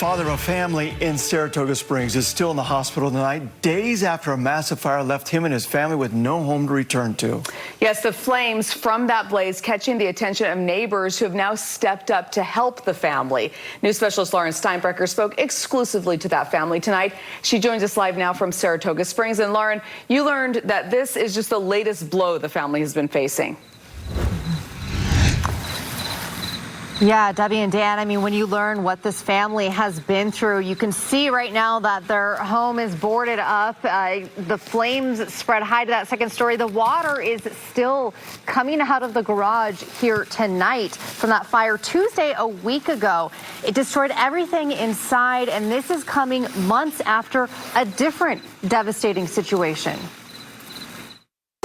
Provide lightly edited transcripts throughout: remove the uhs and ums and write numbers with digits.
father of a family in Saratoga Springs is still in the hospital tonight, days after a massive fire left him and his family with no home to return to. Yes, the flames from that blaze catching the attention of neighbors who have now stepped up to help the family. News specialist Lauren Steinbrecher spoke exclusively to that family tonight. She joins us live now from Saratoga Springs. And Lauren, you learned that this is just the latest blow the family has been facing. Yeah, Debbie and Dan, I mean, when you learn what this family has been through, you can see right now that their home is boarded up. The flames spread high to that second story. The water is still coming out of the garage here tonight from that fire Tuesday a week ago. It destroyed everything inside, and this is coming months after a different devastating situation.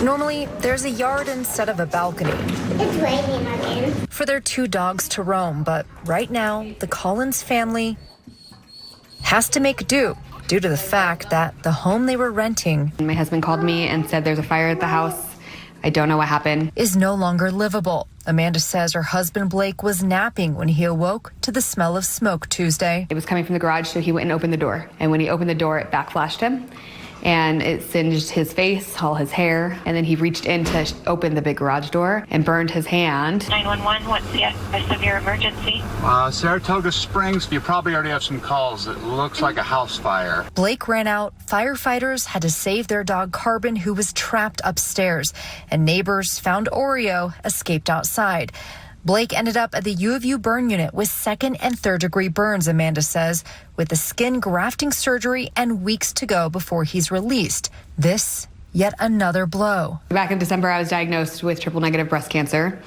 Normally, there's a yard instead of a balcony. It's raining again. For their two dogs to roam, but right now, the Collins family has to make do due to the fact that the home they were renting, my husband called me and said there's a fire at the house. I don't know what happened. Is no longer livable. Amanda says her husband Blake was napping when he awoke to the smell of smoke Tuesday. It was coming from the garage, so he went and opened the door. And when he opened the door, it backflashed him. And it singed his face, all his hair, and then he reached in to open the big garage door and burned his hand. 911, what's the rest of your emergency? Saratoga Springs, you probably already have some calls. It looks like a house fire. Blake ran out. Firefighters had to save their dog Carbon, who was trapped upstairs, and neighbors found Oreo escaped outside. Blake ended up at the U of U burn unit with second and third degree burns, Amanda says, with the skin grafting surgery and weeks to go before he's released. This, yet another blow. Back in December, I was diagnosed with triple negative breast cancer,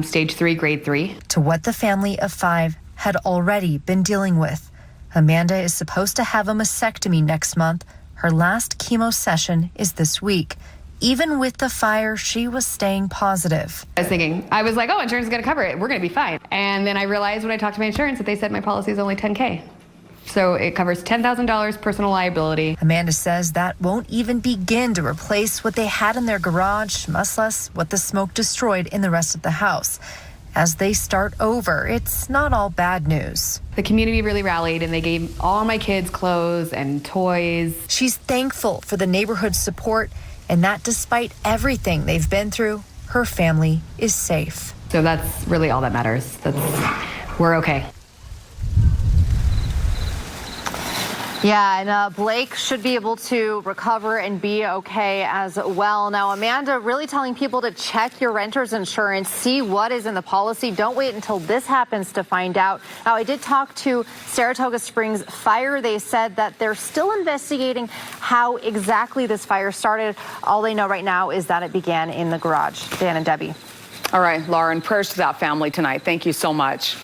stage 3, grade 3. To what the family of 5 had already been dealing with. Amanda is supposed to have a mastectomy next month. Her last chemo session is this week. Even with the fire, she was staying positive. I was like, oh, insurance is going to cover it. We're going to be fine. And then I realized when I talked to my insurance that they said my policy is only $10K. So it covers $10,000 personal liability. Amanda says that won't even begin to replace what they had in their garage, much less what the smoke destroyed in the rest of the house. As they start over, it's not all bad news. The community really rallied, and they gave all my kids clothes and toys. She's thankful for the neighborhood's support, and that despite everything they've been through, her family is safe. So that's really all that matters. We're okay. Yeah, and Blake should be able to recover and be okay as well. Now, Amanda really telling people to check your renter's insurance, see what is in the policy. Don't wait until this happens to find out. Now, I did talk to Saratoga Springs Fire. They said that they're still investigating how exactly this fire started. All they know right now is that it began in the garage. Dan and Debbie. All right, Lauren, prayers to that family tonight. Thank you so much.